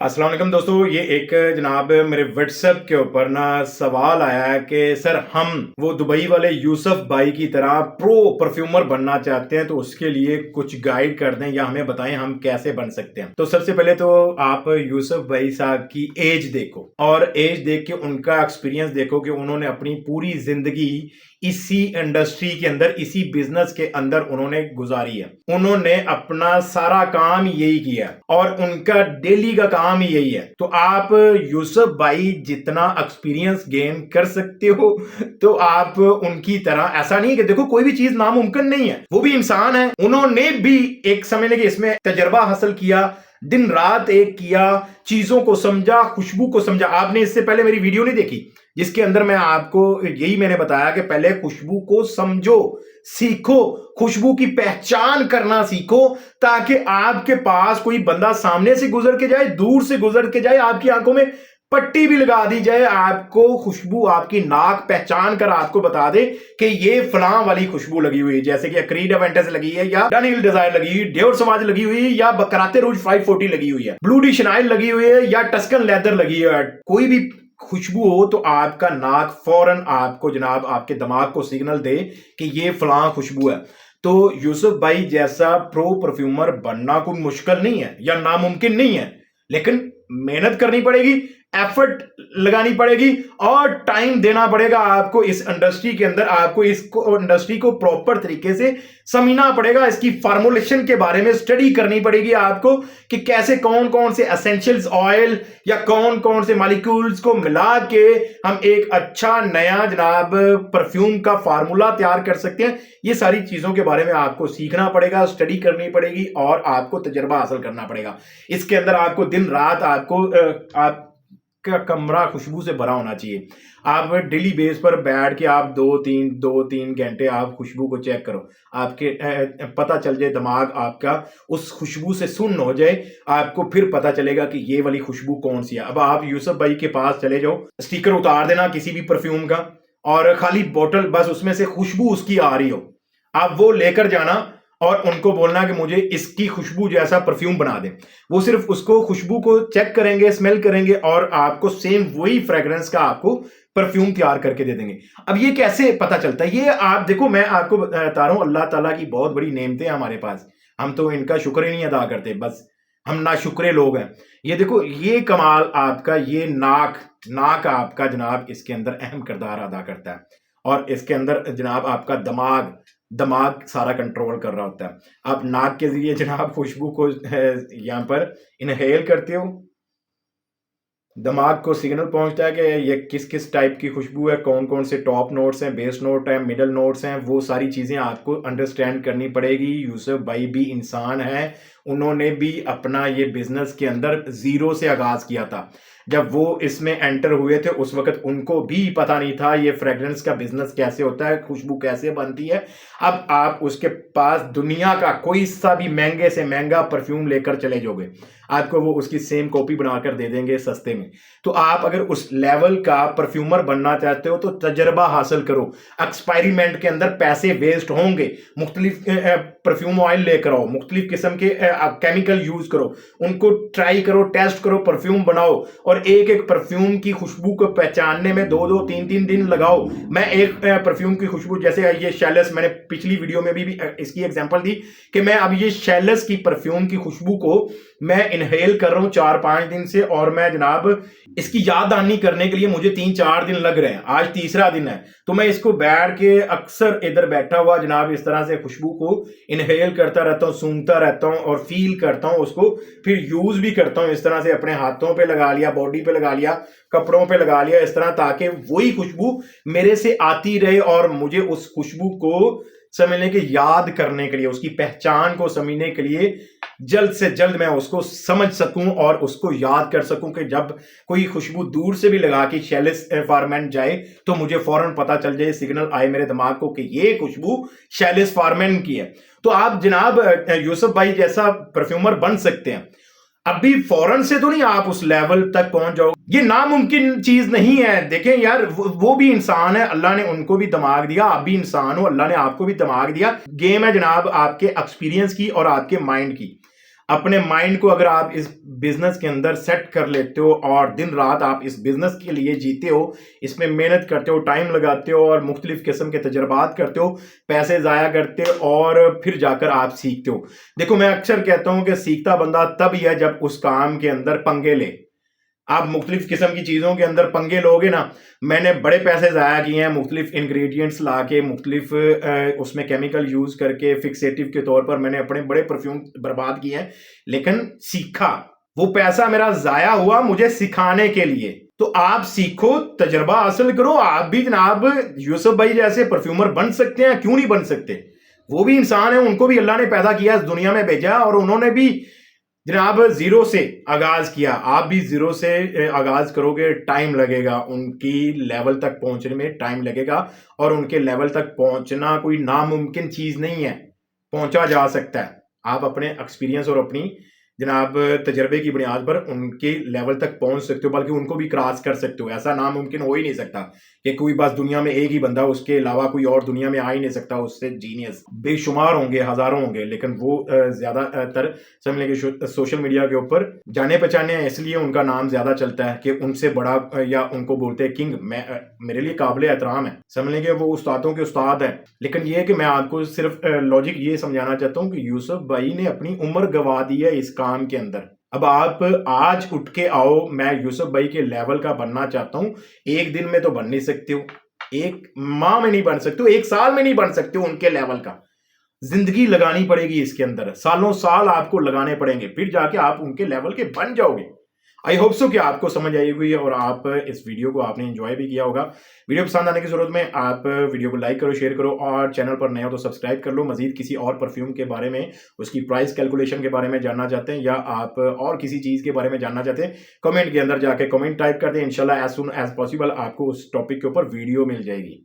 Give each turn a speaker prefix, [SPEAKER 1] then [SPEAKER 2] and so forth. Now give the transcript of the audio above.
[SPEAKER 1] अस्सलाम वालेकुम दोस्तों, ये एक जनाब मेरे व्हाट्सएप के ऊपर ना सवाल आया है कि सर हम वो दुबई वाले यूसुफ भाई की तरह प्रो परफ्यूमर बनना चाहते हैं, तो उसके लिए कुछ गाइड कर दें या हमें बताएं हम कैसे बन सकते हैं। तो सबसे पहले तो आप यूसुफ भाई साहब की एज देखो और एज देख के उनका एक्सपीरियंस देखो कि उन्होंने अपनी पूरी जिंदगी इसी इंडस्ट्री के अंदर, इसी बिजनेस के अंदर उन्होंने गुजारी है। उन्होंने अपना सारा काम यही किया और उनका डेली का काम यही है। तो आप यूसुफ भाई जितना एक्सपीरियंस गेन कर सकते हो तो आप उनकी तरह, ऐसा नहीं है कि देखो कोई भी चीज नामुमकिन नहीं है, वो भी इंसान है। उन्होंने भी एक समझ लें कि इसमें तजर्बा हासिल किया, दिन रात एक किया, चीजों को समझा, खुशबू को समझा। आपने इससे पहले मेरी वीडियो नहीं देखी जिसके अंदर मैं आपको यही मैंने बताया कि पहले खुशबू को समझो, सीखो, खुशबू की पहचान करना सीखो, ताकि आपके पास कोई बंदा सामने से गुजर के जाए, दूर से गुजर के जाए, आपकी आंखों में पट्टी भी लगा दी जाए, आपको खुशबू, आपकी नाक पहचान कर आपको बता दे कि ये फलां वाली खुशबू लगी हुई है, जैसे कि क्रीड एवेंटस लगी है, या डैनियल डिजायर लगी हुई, डियोर समाज लगी हुई है, या बकराते रूज 540 लगी हुई है, ब्लू डी शनाइल लगी हुई है, या टस्कन लेदर लगी है। कोई भी खुशबू हो तो आपका नाक फौरन आपको जनाब आपके दिमाग को सिग्नल दे कि ये फलां खुशबू है। तो यूसुफ भाई जैसा प्रो परफ्यूमर बनना कोई मुश्किल नहीं है या नामुमकिन नहीं है, लेकिन मेहनत करनी पड़ेगी, एफर्ट लगानी पड़ेगी और टाइम देना पड़ेगा आपको। इस इंडस्ट्री के अंदर आपको इस इंडस्ट्री को प्रॉपर तरीके से समझना पड़ेगा, इसकी फार्मूलेशन के बारे में स्टडी करनी पड़ेगी आपको कि कैसे कौन कौन से एसेंशियल्स ऑयल या कौन कौन से मॉलिक्यूल्स को मिला के हम एक अच्छा नया जनाब परफ्यूम का फार्मूला तैयार कर सकते हैं। ये सारी चीजों के बारे में आपको सीखना पड़ेगा, स्टडी करनी पड़ेगी और आपको तजर्बा हासिल करना पड़ेगा। इसके अंदर आपको दिन रात आपको का कमरा खुशबू से भरा होना चाहिए। आप डेली बेस पर बैठ के आप दो तीन घंटे आप खुशबू को चेक करो, आपके पता चल जाए, दिमाग आपका उस खुशबू से सुन्न हो जाए, आपको फिर पता चलेगा कि ये वाली खुशबू कौन सी है। अब आप यूसुफ भाई के पास चले जाओ, स्टिकर उतार देना किसी भी परफ्यूम का और खाली बोतल बस उसमें से खुशबू उसकी आ रही हो, आप वो लेकर जाना और उनको बोलना कि मुझे इसकी खुशबू जैसा परफ्यूम बना दे। वो सिर्फ उसको खुशबू को चेक करेंगे, स्मेल करेंगे और आपको सेम वही फ्रेग्रेंस का आपको परफ्यूम तैयार करके दे देंगे। अब ये कैसे पता चलता है, ये आप देखो, मैं आपको बता रहा हूं, अल्लाह ताला की बहुत बड़ी नेमतें हैं हमारे पास, हम तो इनका शुक्र ही नहीं अदा करते, बस हम नाशुक्रे लोग हैं। ये देखो, ये कमाल आपका, ये नाक आपका जनाब इसके अंदर अहम किरदार अदा करता है और इसके अंदर जनाब आपका दिमाग सारा कंट्रोल कर रहा होता है। आप नाक के जरिए जनाब खुशबू को यहाँ पर इनहेल करते हो, दिमाग को सिग्नल पहुंचता है कि ये किस किस टाइप की खुशबू है, कौन कौन से टॉप नोट्स हैं, बेस नोट है, मिडल नोट्स हैं, वो सारी चीज़ें आपको अंडरस्टैंड करनी पड़ेगी। यूसुफ भाई भी इंसान है, उन्होंने भी अपना ये बिजनेस के अंदर जीरो से आगाज किया था। जब वो इसमें एंटर हुए थे उस वक्त उनको भी पता नहीं था ये फ्रेग्रेंस का बिजनेस कैसे होता है, खुशबू कैसे बनती है। अब आप उसके पास दुनिया का कोई सा भी महंगे से महंगा परफ्यूम लेकर चले जाओगे, आपको वो उसकी सेम कॉपी बनाकर दे देंगे सस्ते में। तो आप अगर उस लेवल का परफ्यूमर बनना चाहते हो तो तजर्बा हासिल करो। एक्सपेरिमेंट के अंदर पैसे वेस्ट होंगे, मुख्तलिफ परफ्यूम ऑयल लेकर आओ, मुख्तलिफ किस्म के केमिकल यूज करो, उनको ट्राई करो, टेस्ट करो, परफ्यूम बनाओ और एक एक परफ्यूम की खुशबू को पहचानने में 2-2 3-3 दिन लगाओ। मैं एक परफ्यूम की खुशबू, जैसे ये शैलस, मैंने पिछली वीडियो में भी इसकी एग्जांपल दी कि मैं अब ये शैलस की परफ्यूम की खुशबू को मैं इनहेल कर रहा हूं 4-5 दिन से और मैं जनाब इसकी याददानी करने के लिए मुझे 3-4 दिन लग रहे हैं, आज तीसरा दिन है। तो मैं इसको बैठ के अक्सर इधर बैठा हुआ जनाब इस तरह से खुशबू को इनहेल करता रहता हूँ, सूंघता रहता हूँ और फील करता हूँ उसको, फिर यूज भी करता हूँ इस तरह से, अपने हाथों पे लगा लिया, बॉडी पे लगा लिया, कपड़ों पे लगा लिया इस तरह, ताकि वही खुशबू मेरे से आती रहे और मुझे उस खुशबू को समझने के, याद करने के लिए, उसकी पहचान को समझने के लिए जल्द से जल्द मैं उसको समझ सकूं और उसको याद कर सकूं कि जब कोई खुशबू दूर से भी लगा के शैलिस फार्मैन जाए तो मुझे फौरन पता चल जाए, सिग्नल आए मेरे दिमाग को कि ये खुशबू शैलिस फार्मैन की है। तो आप जनाब यूसुफ भाई जैसा परफ्यूमर बन सकते हैं। अभी फौरन से तो नहीं आप उस लेवल तक पहुंच जाओ, ये नामुमकिन चीज नहीं है। देखें यार, वो भी इंसान है, अल्लाह ने उनको भी दिमाग दिया, आप भी इंसान हो, अल्लाह ने आपको भी दिमाग दिया। गेम है जनाब आपके एक्सपीरियंस की और आपके माइंड की। اپنے مائنڈ کو اگر آپ اس بزنس کے اندر سیٹ کر لیتے ہو اور دن رات آپ اس بزنس کے لیے جیتے ہو، اس میں محنت کرتے ہو، ٹائم لگاتے ہو اور مختلف قسم کے تجربات کرتے ہو، پیسے ضائع کرتے ہو اور پھر جا کر آپ سیکھتے ہو. دیکھو میں اکثر کہتا ہوں کہ سیکھتا بندہ تب ہی ہے جب اس کام کے اندر پنگے لے. آپ مختلف قسم کی چیزوں کے اندر پنگے لوگے نا. میں نے بڑے پیسے ضائع کیے ہیں مختلف انگریڈینٹس لا کے، مختلف اس میں کیمیکل یوز کر کے، فکسیٹو کے طور پر میں نے اپنے بڑے پرفیوم برباد کیے ہیں، لیکن سیکھا. وہ پیسہ میرا ضائع ہوا مجھے سکھانے کے لیے. تو آپ سیکھو، تجربہ حاصل کرو. آپ بھی جناب یوسف بھائی جیسے پرفیومر بن سکتے ہیں، کیوں نہیں بن سکتے؟ وہ بھی انسان ہیں، ان کو بھی اللہ نے پیدا کیا، اس دنیا میں بھیجا اور انہوں نے بھی جناب زیرو سے آغاز کیا. آپ بھی زیرو سے آغاز کرو گے، ٹائم لگے گا، ان کی لیول تک پہنچنے میں ٹائم لگے گا. اور ان کے لیول تک پہنچنا کوئی ناممکن چیز نہیں ہے، پہنچا جا سکتا ہے. آپ اپنے ایکسپیرینس اور اپنی جناب تجربے کی بنیاد پر ان کے لیول تک پہنچ سکتے ہو، بلکہ ان کو بھی کراس کر سکتے ہو. ایسا ناممکن ہو ہی نہیں سکتا کہ کوئی بس دنیا میں ایک ہی بندہ، اس کے علاوہ کوئی اور دنیا میں آ ہی نہیں سکتا اس سے جینیس. بے شمار ہوں گے، ہزاروں ہوں گے، لیکن وہ زیادہ تر سمجھ لیں کہ سوشل میڈیا کے اوپر جانے پہچانے ہیں، اس لیے ان کا نام زیادہ چلتا ہے کہ ان سے بڑا، یا ان کو بولتے ہیں کنگ. میرے لیے قابل احترام ہے، سمجھ لیں کہ وہ استادوں کے استاد ہیں. لیکن یہ کہ میں آپ کو صرف لاجک یہ سمجھانا چاہتا ہوں کہ یوسف بھائی نے اپنی عمر گوا دی ہے اس کام کے اندر. اب آپ آج اٹھ کے آؤ میں یوسف بھائی کے لیول کا بننا چاہتا ہوں، ایک دن میں تو بن نہیں سکتے ہو، ایک ماہ میں نہیں بن سکتے ہو، ایک سال میں نہیں بن سکتے ہو ان کے لیول کا. زندگی لگانی پڑے گی اس کے اندر، سالوں سال آپ کو لگانے پڑیں گے، پھر جا کے آپ ان کے لیول کے بن جاؤ گے. آئی ہوپ سو کہ آپ کو سمجھ آئی ہوئی اور آپ اس ویڈیو کو آپ نے انجوائے بھی کیا ہوگا. ویڈیو پسند آنے کی صورت میں آپ ویڈیو کو لائک کرو، شیئر کرو اور چینل پر نئے ہو تو سبسکرائب کر لو. مزید کسی اور پرفیوم کے بارے میں، اس کی پرائس کیلکولیشن کے بارے میں جاننا چاہتے ہیں، یا آپ اور کسی چیز کے بارے میں جاننا چاہتے ہیں، کمنٹ کے اندر جا کے کمنٹ ٹائپ کر دیں. انشاءاللہ ایز سون ایز پاسبل آپ کو اس ٹاپک کے اوپر ویڈیو مل جائے گی.